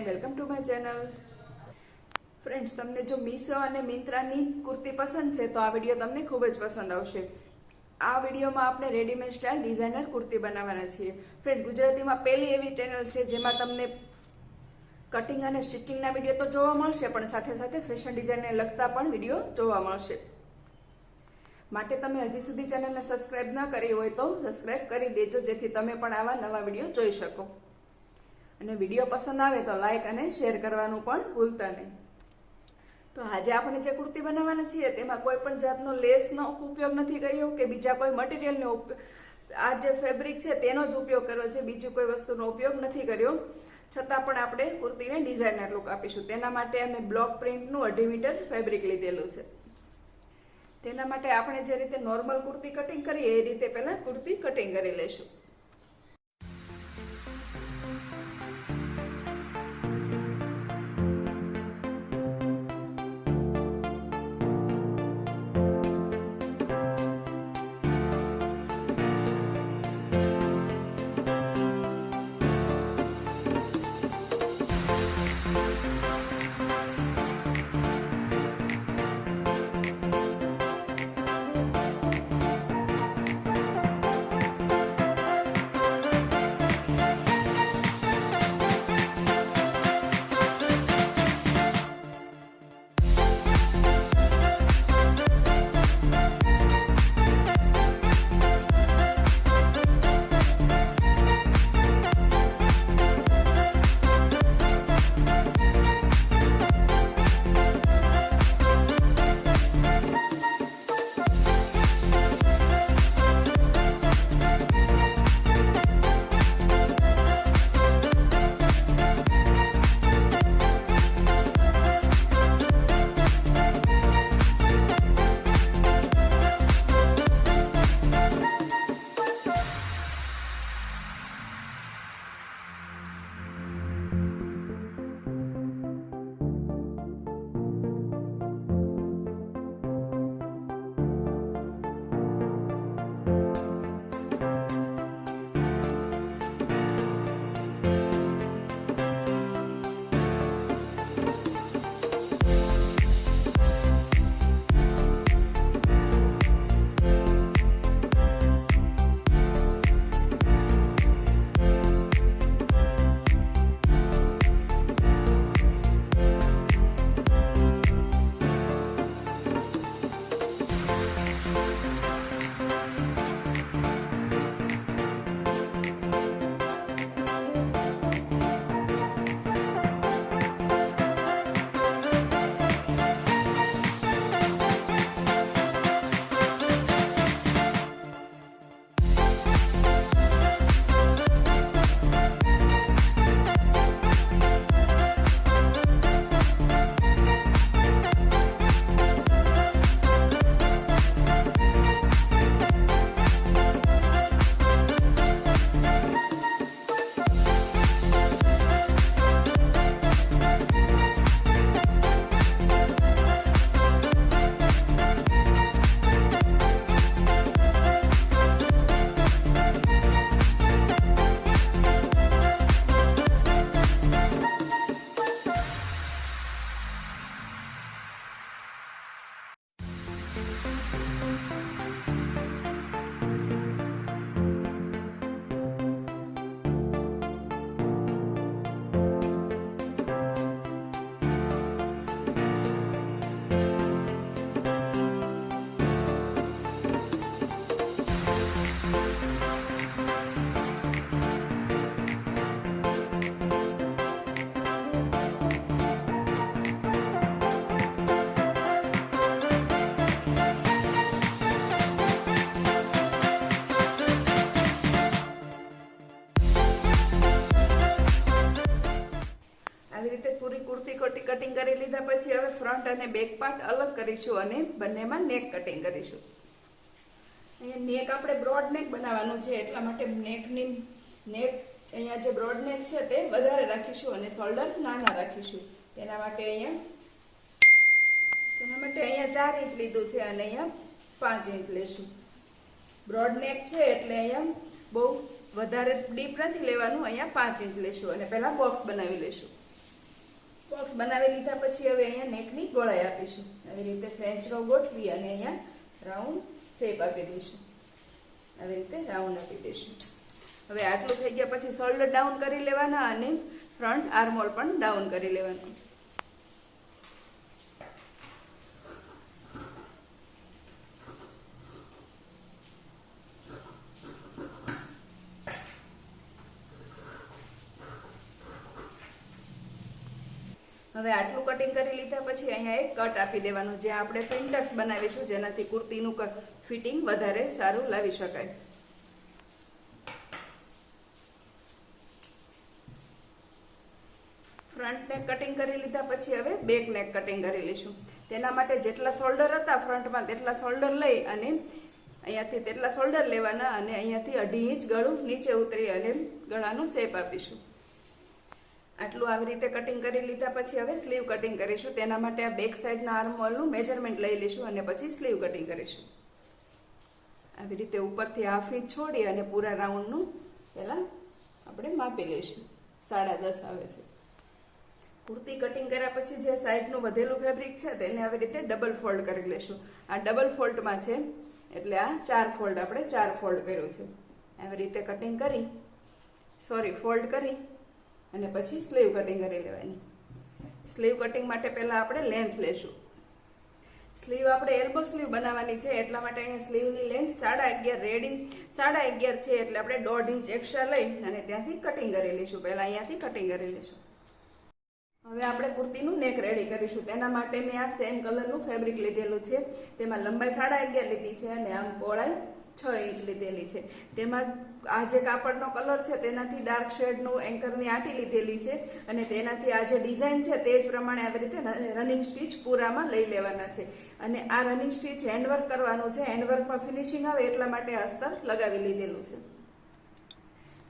Welcome to my channel. Friends, તમને જો મીશો અને મિંત્રાની કુર્તી પસંદ છે તો આ વિડીયો તમને ખૂબ જ પસંદ આવશે. આ વિડીયોમાં આપણે રેડીમેડ સ્ટાઇલ ડિઝાઇનર કુર્તી બનાવવાના છીએ. ફ્રેન્ડ, ગુજરાતીમાં પહેલી એવી ચેનલ છે જેમાં તમને કટિંગ અને સ્ટિચિંગના વિડીયો તો જોવા મળશે, પણ સાથે સાથે ફેશન ડિઝાઇનને લગતા પણ વિડીયો જોવા મળશે. માટે તમે હજી સુધી ચેનલને સબસ્ક્રાઇબ ન કરી હોય તો સબસ્ક્રાઇબ કરી દેજો, જેથી તમે પણ આવા નવા વિડીયો જોઈ શકો. અને વિડીયો પસંદ આવે તો લાઈક અને શેર કરવાનું પણ ભૂલતા નહીં. તો આજે આપણે જે કુર્તી બનાવવાના છીએ તેમાં કોઈ પણ જાતનો લેસનો ઉપયોગ નથી કર્યો કે બીજા કોઈ મટીરિયલનો આ જે ફેબ્રિક છે તેનો જ ઉપયોગ કર્યો છે, બીજી કોઈ વસ્તુનો ઉપયોગ નથી કર્યો. છતાં પણ આપણે કુર્તીને ડિઝાઇનર લુક આપીશું. તેના માટે અમે બ્લોક પ્રિન્ટનું 2.5 મીટર ફેબ્રિક લીધેલું છે. તેના માટે આપણે જે રીતે નોર્મલ કુર્તી કટિંગ કરીએ એ રીતે પહેલા કુર્તી કટિંગ કરી લઈશું. આવી રીતે પૂરી કુર્તી કટિંગ કરી લીધા પછી હવે ફ્રન્ટ અને બેક પાર્ટ અલગ કરીશું અને બંનેમાં નેક કટિંગ કરીશું. અહીંયા નેક આપણે બ્રોડ નેક બનાવવાનું છે, એટલા માટે નેક અહીંયા જે બ્રોડનેસ છે તે વધારે રાખીશું અને શોલ્ડર નાના રાખીશું. તેના માટે અહીંયા 4 ઇંચ લીધું છે અને અહીંયા 5 ઇંચ લેશું. બ્રોડ નેક છે એટલે અહીંયા બહુ વધારે ડીપ નથી લેવાનું, અહીંયા 5 ઇંચ લેશું અને પહેલા બોક્સ બનાવી લેશું. બોક્સ બનાવી લીધા પછી હવે અહીંયા નેકની ગોળાઈ આપીશું. આવી રીતે ફ્રેન્ચ રો ગોઠવી અને અહીંયા રાઉન્ડ શેપ આપી દઈશું. આવી રીતે રાઉન્ડ આપી દઈશું. હવે આટલું થઈ ગયા પછી શોલ્ડર ડાઉન કરી લેવાના અને ફ્રન્ટ આર્મહોલ પણ ડાઉન કરી લેવાનું. હવે આટલું કટિંગ કરી લીધા પછી અહીંયા એક કટ આપી દેવાનું, જ્યાં આપણે પિન્ટક્સ બનાવીશું, જેનાથી કુર્તીનું ફિટિંગ વધારે સારું લાવી શકાય. ફ્રન્ટ નેક કટિંગ કરી લીધા પછી હવે બેક નેક કટિંગ કરી લઈશું. તેના માટે જેટલા શોલ્ડર હતા ફ્રન્ટમાં તેટલા શોલ્ડર લઈ અને અહીંયાથી તેટલા શોલ્ડર લેવાના અને અહીંયાથી 2.5 ઇંચ ગળું નીચે ઉતરી અને ગળાનું શેપ આપીશું. આટલું આવી રીતે કટિંગ કરી લીધા પછી હવે સ્લીવ કટિંગ કરીશું. તેના માટે આ બેક સાઈડના આર્મહોલનું મેજરમેન્ટ લઈ લઈશું અને પછી સ્લીવ કટિંગ કરીશું. આવી રીતે ઉપરથી 1/2 ઇંચ છોડી અને પૂરા રાઉન્ડનું પહેલાં આપણે માપી લઈશું. 10.5 આવે છે. કુર્તી કટિંગ કર્યા પછી જે સાઈડનું વધેલું ફેબ્રિક છે તેને આવી રીતે ડબલ ફોલ્ડ કરી લઈશું. આ ડબલ ફોલ્ડમાં છે એટલે આ 4 ફોલ્ડ આપણે 4 ફોલ્ડ કર્યું છે. આવી રીતે કટિંગ કરી ફોલ્ડ કરી અને પછી સ્લીવ કટિંગ કરી લેવાની. સ્લીવ કટિંગ માટે પહેલા આપણે લેન્થ લેશું. સ્લીવ આપણે એલ્બો સ્લીવ બનાવવાની છે એટલા માટે અહીંયા સ્લીવની લેન્થ 11.5 રેડી 11.5 છે એટલે આપણે 1.5 ઇંચ એક્સ્ટ્રા લઈ અને ત્યાંથી કટિંગ કરી લઈશું. પહેલા અહીંયાથી કટિંગ કરી લઈશું. હવે આપણે કુર્તીનું નેક રેડી કરીશું. તેના માટે મેં આ સેમ કલરનું ફેબ્રિક લીધેલું છે. તેમાં લંબાઈ 11.5 લીધી છે અને આમ પહોળાઈ 6 ઇંચ લીધેલી છે. તેમાં આ જે કાપડનો કલર છે તેનાથી ડાર્ક શેડનું એન્કરની આંટી લીધેલી છે અને તેનાથી આ જે ડિઝાઇન છે તે જ પ્રમાણે આવી રીતે રનિંગ સ્ટીચ પૂરામાં લઈ લેવાના છે. અને આ રનિંગ સ્ટીચ હેન્ડવર્ક કરવાનું છે. હેન્ડવર્કમાં ફિનિશિંગ આવે એટલા માટે અસ્તર લગાવી લીધેલું છે.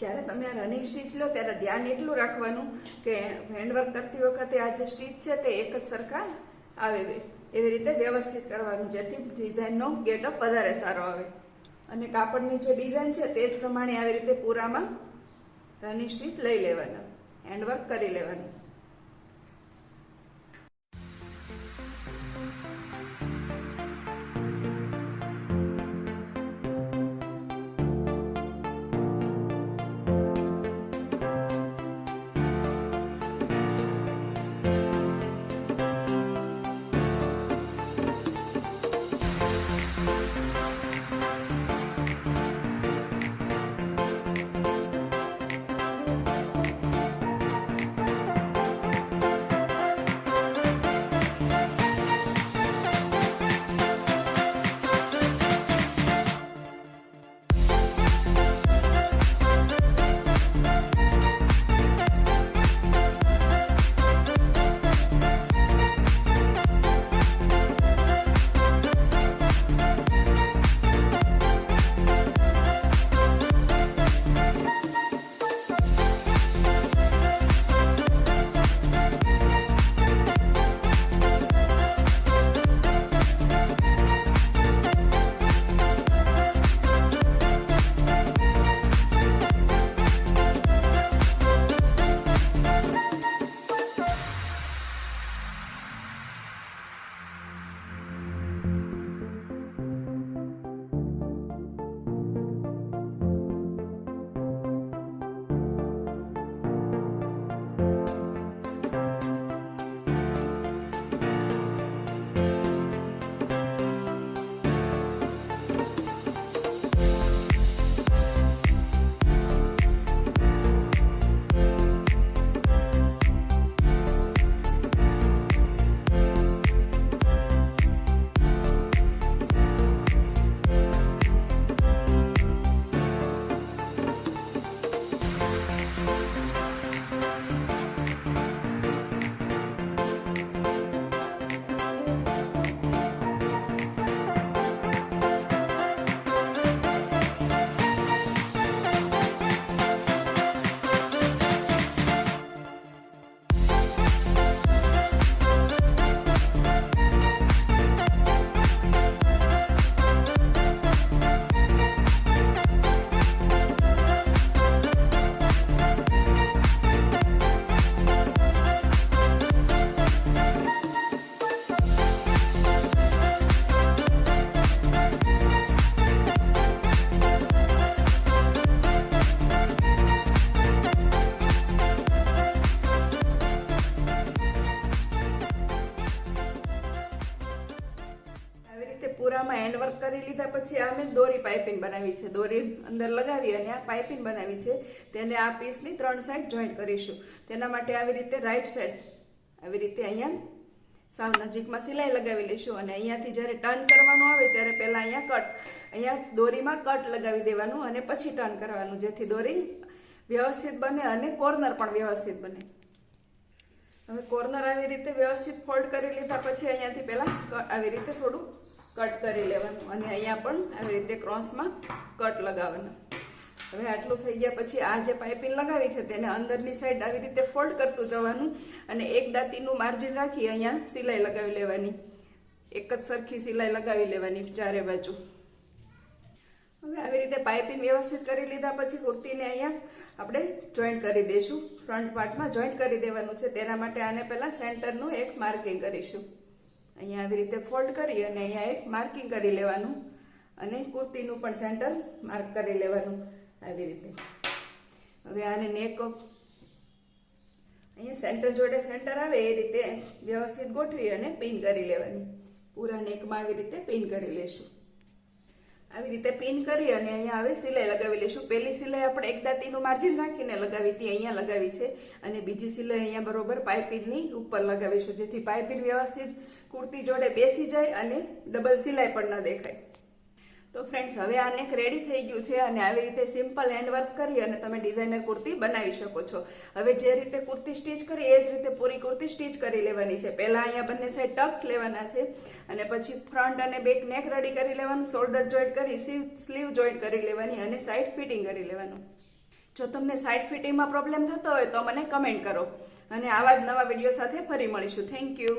જ્યારે તમે આ રનિંગ સ્ટીચ લો ત્યારે ધ્યાન એટલું રાખવાનું કે હેન્ડવર્ક કરતી વખતે આ જે સ્ટીચ છે તે એક જ સરખા આવે એવી રીતે વ્યવસ્થિત કરવાનું, જેથી ડિઝાઇનનો ગેટઅપ વધારે સારો આવે. અને કાપડની જે ડિઝાઇન છે તે જ પ્રમાણે આવી રીતે પૂરામાં રનિંગ સ્ટીચ લઈ લેવાના, હેન્ડવર્ક કરી લેવાનું. ફ્રન્ટમાં હેન્ડ વર્ક કરી લીધા પછી આ મેં દોરી પાઇપિંગ બનાવી છે. દોરી અંદર લગાવી અને આ પાઇપિંગ બનાવી છે. તેને આ પીસની 3 સાઈડ જોઈન્ટ કરીશું. તેના માટે આવી રીતે રાઈટ સાઈડ આવી રીતે અહીંયા સાવ નજીકમાં સિલાઈ લગાવી લઈશું અને અહીંયાથી જ્યારે ટર્ન કરવાનું આવે ત્યારે પહેલાં અહીંયા દોરીમાં કટ લગાવી દેવાનું અને પછી ટર્ન કરવાનું, જેથી દોરી વ્યવસ્થિત બને અને કોર્નર પણ વ્યવસ્થિત બને. હવે કોર્નર આવી રીતે વ્યવસ્થિત ફોલ્ડ કરી લીધા પછી અહીંયાથી પહેલાં આવી રીતે થોડું કટ કરી લેવાનું અને અહીંયા પણ આવી રીતે ક્રોસમાં કટ લગાવવાનું. હવે આટલું થઈ ગયા પછી આ જે પાઇપિંગ લગાવી છે તેને અંદરની સાઈડ આવી રીતે ફોલ્ડ કરતું જવાનું અને એક દાંતીનું માર્જિન રાખી અહીંયા સિલાઈ લગાવી લેવાની. એક જ સરખી સિલાઈ લગાવી લેવાની ચારે બાજુ. હવે આવી રીતે પાઇપિંગ વ્યવસ્થિત કરી લીધા પછી કુર્તીને અહીંયા આપણે જોઈન્ટ કરી દઈશું. ફ્રન્ટ પાર્ટમાં જોઈન્ટ કરી દેવાનું છે. તેના માટે આને પહેલાં સેન્ટરનું એક માર્કિંગ કરીશું. અહીંયા આવી રીતે ફોલ્ડ કરી અને અહીંયા એક માર્કિંગ કરી લેવાનું અને કુર્તીનું પણ સેન્ટર માર્ક કરી લેવાનું આવી રીતે. હવે આને નેક અહીંયા સેન્ટર જોડે સેન્ટર આવે એ રીતે વ્યવસ્થિત ગોઠવી અને પિન કરી લેવાની. પૂરા નેકમાં આવી રીતે પિન કરી લેશું. આવી રીતે પિન કરી અને અહીંયા હવે સિલાઈ લગાવી લઈશું. પહેલી સિલાઈ આપણે એક દાંતીનું માર્જિન રાખીને લગાવી હતી, અહીંયા લગાવી છે અને બીજી સિલાઈ અહીંયા બરોબર પાઇપિંગની ઉપર લગાવીશું, જેથી પાઇપિંગ વ્યવસ્થિત કુર્તી જોડે બેસી જાય અને ડબલ સિલાઈ પણ ન દેખાય. તો ફ્રેન્ડ્સ, હવે આ નેક રેડી થઈ ગયું છે અને આવી રીતે સિમ્પલ હેન્ડ વર્ક કરી અને તમે ડિઝાઇનર કુર્તી બનાવી શકો છો. હવે જે રીતે કુર્તી સ્ટીચ કરી એ જ રીતે પૂરી કુર્તી સ્ટીચ કરી લેવાની છે. પહેલાં અહીંયા બંને સાઈડ ટક્સ લેવાના છે અને પછી ફ્રન્ટ અને બેક નેક રેડી કરી લેવાનું, શોલ્ડર જોઈન્ટ કરી સ્લીવ જોઈન્ટ કરી લેવાની અને સાઈડ ફિટિંગ કરી લેવાનું. જો તમને સાઈડ ફિટિંગમાં પ્રોબ્લેમ થતો હોય તો મને કમેન્ટ કરો અને આવા જ નવા વિડીયો સાથે ફરી મળીશું. Thank you.